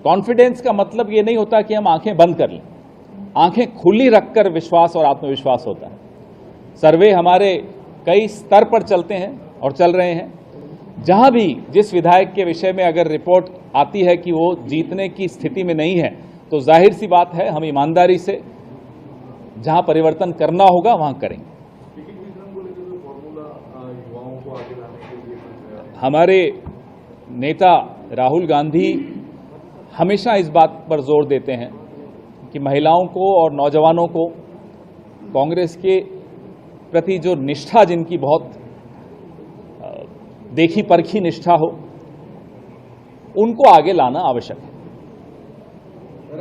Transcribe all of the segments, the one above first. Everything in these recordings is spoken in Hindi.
कॉन्फिडेंस का मतलब ये नहीं होता कि हम आंखें बंद कर लें, आंखें खुली रखकर विश्वास और आत्मविश्वास होता है। सर्वे हमारे कई स्तर पर चलते हैं और चल रहे हैं। जहां भी जिस विधायक के विषय में अगर रिपोर्ट आती है कि वो जीतने की स्थिति में नहीं है, तो जाहिर सी बात है हम ईमानदारी से जहां परिवर्तन करना होगा वहां करेंगे। हमारे नेता राहुल गांधी हमेशा इस बात पर जोर देते हैं कि महिलाओं को और नौजवानों को कांग्रेस के प्रति जो निष्ठा, जिनकी बहुत देखी परखी निष्ठा हो, उनको आगे लाना आवश्यक है।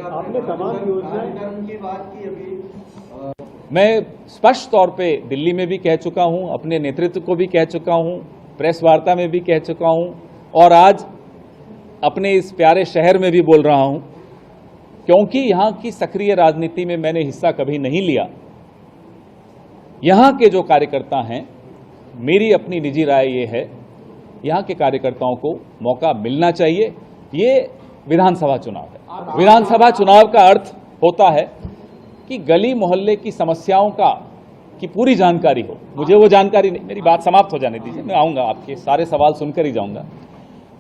आपने तमाम योजनाएं की बात की अभी, मैं स्पष्ट तौर पे दिल्ली में भी कह चुका हूं, अपने नेतृत्व को भी कह चुका हूं, प्रेस वार्ता में भी कह चुका हूं और आज अपने इस प्यारे शहर में भी बोल रहा हूं, क्योंकि यहां की सक्रिय राजनीति में मैंने हिस्सा कभी नहीं लिया। यहां के जो कार्यकर्ता हैं, मेरी अपनी निजी राय ये है, यहां के कार्यकर्ताओं को मौका मिलना चाहिए। ये विधानसभा चुनाव है। विधानसभा चुनाव का अर्थ होता है कि गली मोहल्ले की समस्याओं की पूरी जानकारी हो। मुझे वो जानकारी नहीं, मेरी बात समाप्त हो जाने दीजिए, मैं आऊंगा, आपके सारे सवाल सुनकर ही जाऊंगा।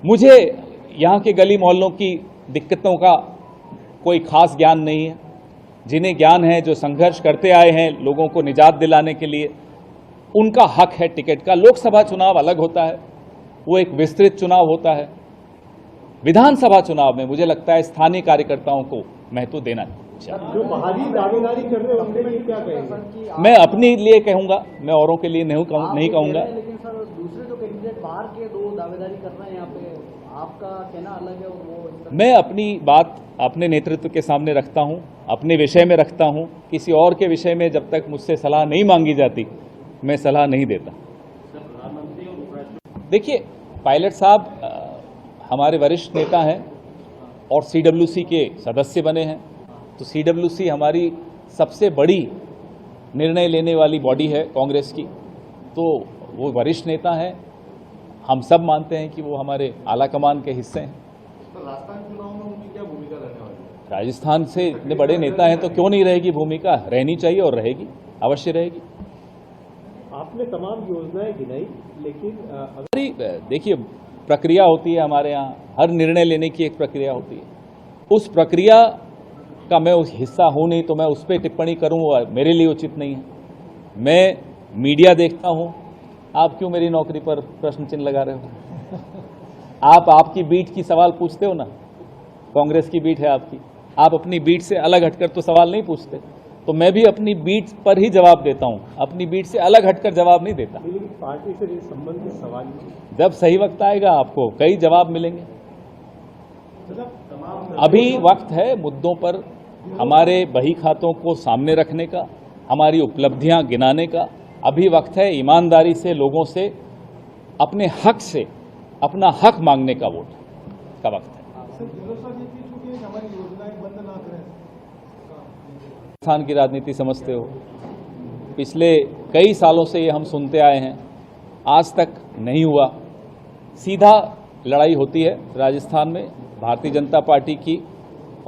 मुझे यहाँ के गली मोहल्लों की दिक्कतों का कोई खास ज्ञान नहीं है। जिन्हें ज्ञान है, जो संघर्ष करते आए हैं लोगों को निजात दिलाने के लिए, उनका हक है टिकट का। लोकसभा चुनाव अलग होता है, वो एक विस्तृत चुनाव होता है। विधानसभा चुनाव में मुझे लगता है स्थानीय कार्यकर्ताओं को महत्व देना चाहिए। जो बाहरी दावेदारी कर रहे हैं उनके लिए क्या कहेंगे? मैं अपने लिए कहूंगा, मैं औरों के लिए नहीं कहूंगा। लेकिन सर दूसरे जो कैंडिडेट बाहर के दो दावेदारी कर रहे हैं यहाँ पे, आपका कहना अलग है और वो। मैं अपनी बात अपने नेतृत्व के सामने रखता हूं, अपने विषय में रखता हूं। किसी और के विषय में जब तक मुझसे सलाह नहीं मांगी जाती, मैं सलाह नहीं देता। देखिए, पायलट साहब हमारे वरिष्ठ नेता हैं और CWC के सदस्य बने हैं। तो CWC हमारी सबसे बड़ी निर्णय लेने वाली बॉडी है कांग्रेस की, तो वो वरिष्ठ नेता हैं। हम सब मानते हैं कि वो हमारे आला कमान के हिस्से हैं। तो राजस्थान चुनाव में उनकी क्या भूमिका रहने वाली है? राजस्थान से इतने बड़े नेता हैं तो क्यों नहीं रहेगी भूमिका, रहनी चाहिए और रहेगी, अवश्य रहेगी। आपने तमाम योजनाएं गिनाई, लेकिन देखिए, प्रक्रिया होती है हमारे यहाँ, हर निर्णय लेने की एक प्रक्रिया होती है। उस प्रक्रिया का मैं उस हिस्सा हूं नहीं, तो मैं उस पर टिप्पणी करूं मेरे लिए उचित नहीं है। मैं मीडिया देखता हूं। आप क्यों मेरी नौकरी पर प्रश्न चिन्ह लगा रहे हो? आपकी बीट की सवाल पूछते हो ना, कांग्रेस की बीट है आपकी, आप अपनी बीट से अलग हटकर तो सवाल नहीं पूछते। तो मैं भी अपनी बीट पर ही जवाब देता हूं, अपनी बीट से अलग हटकर जवाब नहीं देता। पार्टी से संबंधित सवाल जब सही वक्त आएगा आपको कई जवाब मिलेंगे। अभी वक्त है मुद्दों पर हमारे बही खातों को सामने रखने का, हमारी उपलब्धियां गिनाने का। अभी वक्त है ईमानदारी से लोगों से अपने हक से अपना हक मांगने का वोट का वक्त है। राजस्थान की राजनीति समझते हो, पिछले कई सालों से ये हम सुनते आए हैं, आज तक नहीं हुआ। सीधा लड़ाई होती है राजस्थान में भारतीय जनता पार्टी की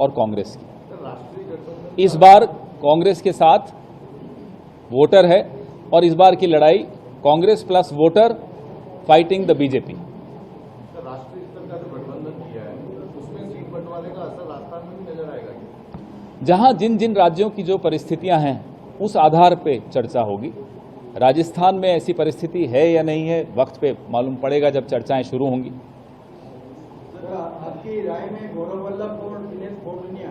और कांग्रेस की। इस बार कांग्रेस के साथ वोटर है और इस बार की लड़ाई Congress plus voter fighting the BJP. राष्ट्रीय स्तर का जो गठबंधन किया है उसमें सीट बंटवारे का असर राजस्थान में भी नजर आएगा। जहां जिन जिन राज्यों की जो परिस्थितियां हैं उस आधार पे चर्चा होगी। राजस्थान में ऐसी परिस्थिति है या नहीं है, वक्त पे मालूम पड़ेगा जब चर्चाएं शुरू होंगी। आपकी राय में गौरव वल्लभ और दिनेश फोर्टुनिया,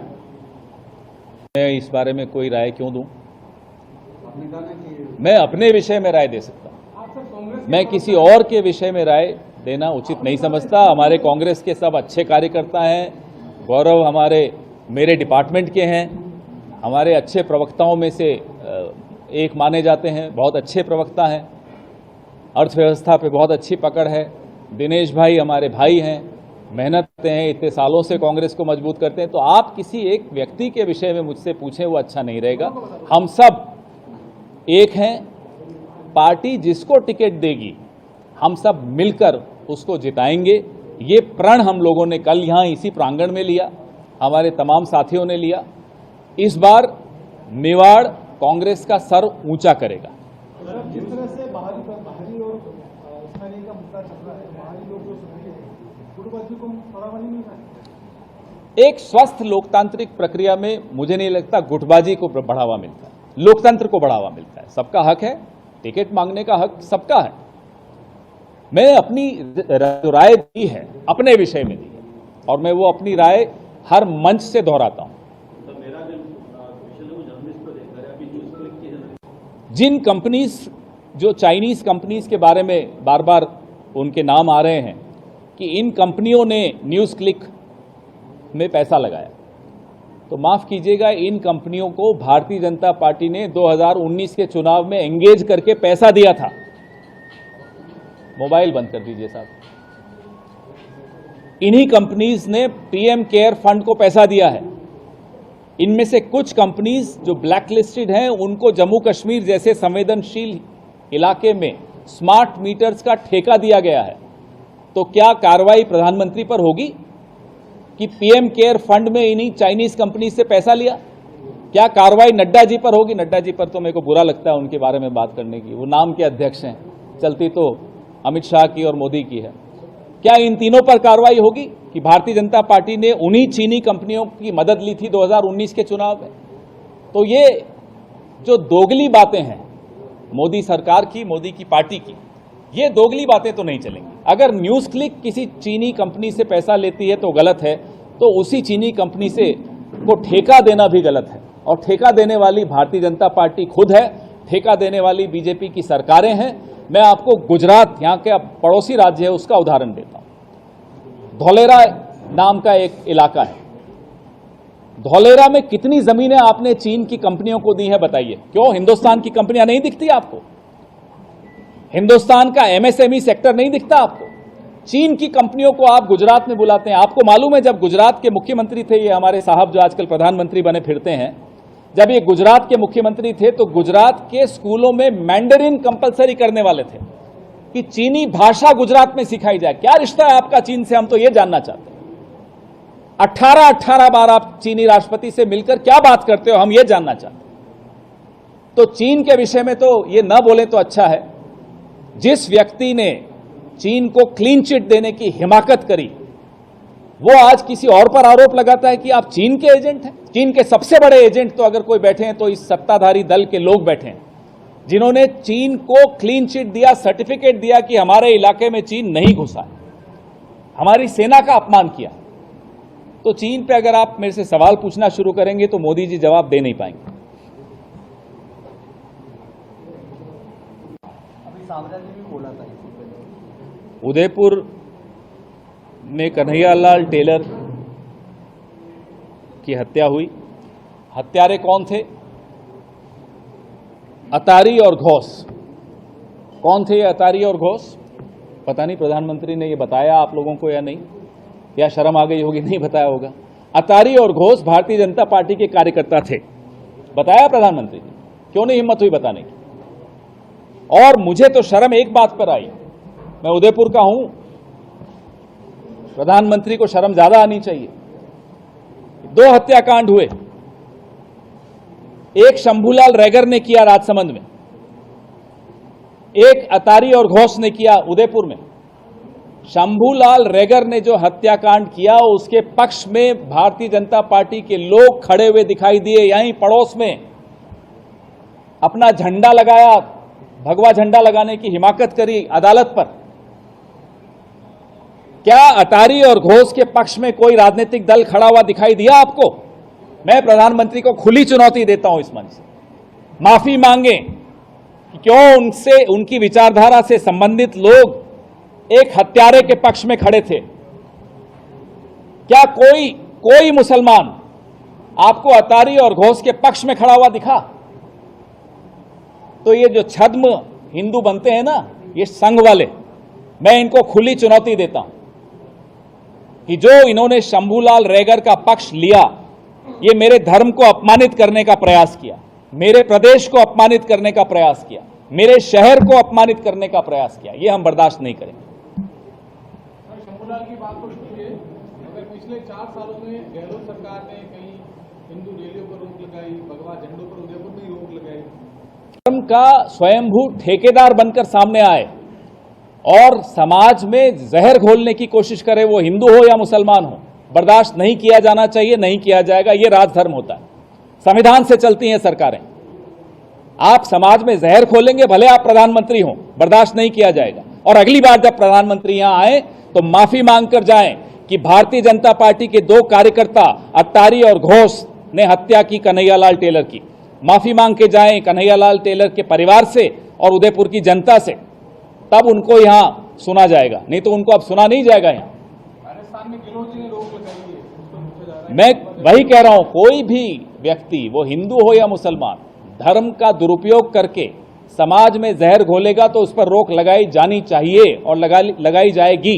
मैं इस बारे में कोई राय क्यों दूं? मैं अपने विषय में राय दे सकता हूं, मैं किसी और के विषय में राय देना उचित नहीं समझता। हमारे कांग्रेस के सब अच्छे कार्यकर्ता हैं। गौरव मेरे डिपार्टमेंट के हैं, हमारे अच्छे प्रवक्ताओं में से एक माने जाते हैं, बहुत अच्छे प्रवक्ता हैं, अर्थव्यवस्था पे बहुत अच्छी पकड़ है। दिनेश भाई हमारे भाई हैं, मेहनत करते हैं, इतने सालों से कांग्रेस को मजबूत करते हैं। तो आप किसी एक व्यक्ति के विषय में मुझसे पूछें, वो अच्छा नहीं रहेगा। हम सब एक हैं, पार्टी जिसको टिकट देगी हम सब मिलकर उसको जिताएंगे। ये प्रण हम लोगों ने कल यहाँ इसी प्रांगण में लिया हमारे तमाम साथियों ने लिया। इस बार मेवाड़ कांग्रेस का सर ऊंचा करेगा। जिस तरह से बाहरी और स्थानीय का मुद्दा चल रहा है, बाहरी लोग जो सुनेंगे गुटबाजी को बढ़ावा नहीं मिलता है। एक स्वस्थ लोकतांत्रिक प्रक्रिया में मुझे नहीं लगता गुटबाजी को बढ़ावा मिलता है, लोकतंत्र को बढ़ावा मिलता है। सबका हक है, टिकट मांगने का हक सबका है। मैंने अपनी राय दी है, अपने विषय में दी है, और मैं वो अपनी राय हर मंच से दोहराता हूं। जिन कंपनीज, जो चाइनीज कंपनीज के बारे में बार बार उनके नाम आ रहे हैं कि इन कंपनियों ने न्यूज़ क्लिक में पैसा लगाया, तो माफ कीजिएगा, इन कंपनियों को भारतीय जनता पार्टी ने 2019 के चुनाव में एंगेज करके पैसा दिया था। मोबाइल बंद कर दीजिए साहब। इन्हीं कंपनीज ने पीएम केयर फंड को पैसा दिया है। इनमें से कुछ कंपनीज जो ब्लैकलिस्टेड हैं, उनको जम्मू कश्मीर जैसे संवेदनशील इलाके में स्मार्ट मीटर्स का ठेका दिया गया है। तो क्या कार्रवाई प्रधानमंत्री पर होगी कि पीएम केयर फंड में इन्हीं चाइनीज कंपनी से पैसा लिया? क्या कार्रवाई नड्डा जी पर होगी? नड्डा जी पर तो मेरे को बुरा लगता है उनके बारे में बात करने की, वो नाम के अध्यक्ष हैं, चलती तो अमित शाह की और मोदी की है। क्या इन तीनों पर कार्रवाई होगी कि भारतीय जनता पार्टी ने उन्हीं चीनी कंपनियों की मदद ली थी 2019 के चुनाव में? तो ये जो दोगली बातें हैं मोदी सरकार की, मोदी की पार्टी की, ये दोगली बातें तो नहीं चलेंगी। अगर न्यूज़ क्लिक किसी चीनी कंपनी से पैसा लेती है तो गलत है, तो उसी चीनी कंपनी से को ठेका देना भी गलत है। और ठेका देने वाली भारतीय जनता पार्टी खुद है, ठेका देने वाली बीजेपी की सरकारें हैं। मैं आपको गुजरात, यहाँ के पड़ोसी राज्य है, उसका उदाहरण देता हूं। धौलेरा नाम का एक इलाका है। धौलेरा में कितनी जमीनें आपने चीन की कंपनियों को दी है बताइए? क्यों हिंदुस्तान की कंपनियां नहीं दिखती आपको? हिंदुस्तान का एमएसएमई सेक्टर नहीं दिखता आपको? चीन की कंपनियों को आप गुजरात में बुलाते हैं। आपको मालूम है जब गुजरात के मुख्यमंत्री थे ये हमारे साहब जो आजकल प्रधानमंत्री बने फिरते हैं, जब ये गुजरात के मुख्यमंत्री थे तो गुजरात के स्कूलों में मैंडरिन कंपलसरी करने वाले थे कि चीनी भाषा गुजरात में सिखाई जाए। क्या रिश्ता है आपका चीन से, हम तो ये जानना चाहते हैं। 18 बार आप चीनी राष्ट्रपति से मिलकर क्या बात करते हो, हम ये जानना चाहते हैं। तो चीन के विषय में तो ये न बोले तो अच्छा है। जिस व्यक्ति ने चीन को क्लीन चिट देने की हिमाकत करी, वो आज किसी और पर आरोप लगाता है कि आप चीन के एजेंट हैं। चीन के सबसे बड़े एजेंट तो अगर कोई बैठे हैं तो इस सत्ताधारी दल के लोग बैठे हैं, जिन्होंने चीन को क्लीन चिट दिया, सर्टिफिकेट दिया कि हमारे इलाके में चीन नहीं घुसा है, हमारी सेना का अपमान किया। तो चीन पे अगर आप मेरे से सवाल पूछना शुरू करेंगे तो मोदी जी जवाब दे नहीं पाएंगे। अभी सावरा जी भी बोला था इससे पहले। उदयपुर में कन्हैयालाल टेलर की हत्या हुई। हत्यारे कौन थे? अतारी और घोष। कौन थे ये अतारी और घोष? पता नहीं प्रधानमंत्री ने ये बताया आप लोगों को या नहीं, या शर्म आ गई होगी, नहीं बताया होगा। अतारी और घोष भारतीय जनता पार्टी के कार्यकर्ता थे। बताया प्रधानमंत्री ने? क्यों नहीं हिम्मत हुई बताने की? और मुझे तो शर्म एक बात पर आई, मैं उदयपुर का हूं, प्रधानमंत्री को शर्म ज्यादा आनी चाहिए। 2 हत्याकांड हुए। एक शंभूलाल रैगर ने किया राजसमंद में, एक अतारी और घोष ने किया उदयपुर में। शंभूलाल रैगर ने जो हत्याकांड किया उसके पक्ष में भारतीय जनता पार्टी के लोग खड़े हुए दिखाई दिए। यहीं पड़ोस में अपना झंडा लगाया, भगवा झंडा लगाने की हिमाकत करी अदालत पर। क्या अतारी और घोष के पक्ष में कोई राजनीतिक दल खड़ा हुआ दिखाई दिया आपको? मैं प्रधानमंत्री को खुली चुनौती देता हूं इस मंच से, माफी मांगे कि क्यों उनसे, उनकी विचारधारा से संबंधित लोग एक हत्यारे के पक्ष में खड़े थे। क्या कोई मुसलमान आपको अतारी और घोष के पक्ष में खड़ा हुआ दिखा? तो ये जो छद्म हिंदू बनते हैं ना, ये संघ वाले, मैं इनको खुली चुनौती देता हूं कि जो इन्होंने शंभूलाल रैगर का पक्ष लिया, ये मेरे धर्म को अपमानित करने का प्रयास किया, मेरे प्रदेश को अपमानित करने का प्रयास किया, मेरे शहर को अपमानित करने का प्रयास किया। ये हम बर्दाश्त नहीं करेंगे। शंभूलाल की बात तो ठीक है, मगर पिछले 4 सालों में गहलोत सरकार ने कहीं हिंदू रैलियों पर रोक लगाई, भगवा झंडों पर उदयपुर में ही रोक लगाई। धर्म का स्वयंभू ठेकेदार बनकर सामने आए और समाज में जहर घोलने की कोशिश करे, वो हिंदू हो या मुसलमान हो, बर्दाश्त नहीं किया जाना चाहिए, नहीं किया जाएगा। ये राजधर्म होता है, संविधान से चलती हैं सरकारें। आप समाज में जहर खोलेंगे, भले आप प्रधानमंत्री हो, बर्दाश्त नहीं किया जाएगा। और अगली बार जब प्रधानमंत्री यहां आए तो माफी मांगकर जाएं कि भारतीय जनता पार्टी के 2 कार्यकर्ता अत्तारी और घोष ने हत्या की कन्हैयालाल टेलर की। माफी मांग के जाएं कन्हैयालाल टेलर के परिवार से और उदयपुर की जनता से, तब उनको यहां सुना जाएगा, नहीं तो उनको अब सुना नहीं जाएगा। यहां राजस्थान में गहलोत जी ने रोक लगाई है, उसको पूछा जा रहा है। मैं वही कह रहा हूं, कोई भी व्यक्ति, वो हिंदू हो या मुसलमान, धर्म का दुरुपयोग करके समाज में जहर घोलेगा तो उस पर रोक लगाई जानी चाहिए और लगाई जाएगी।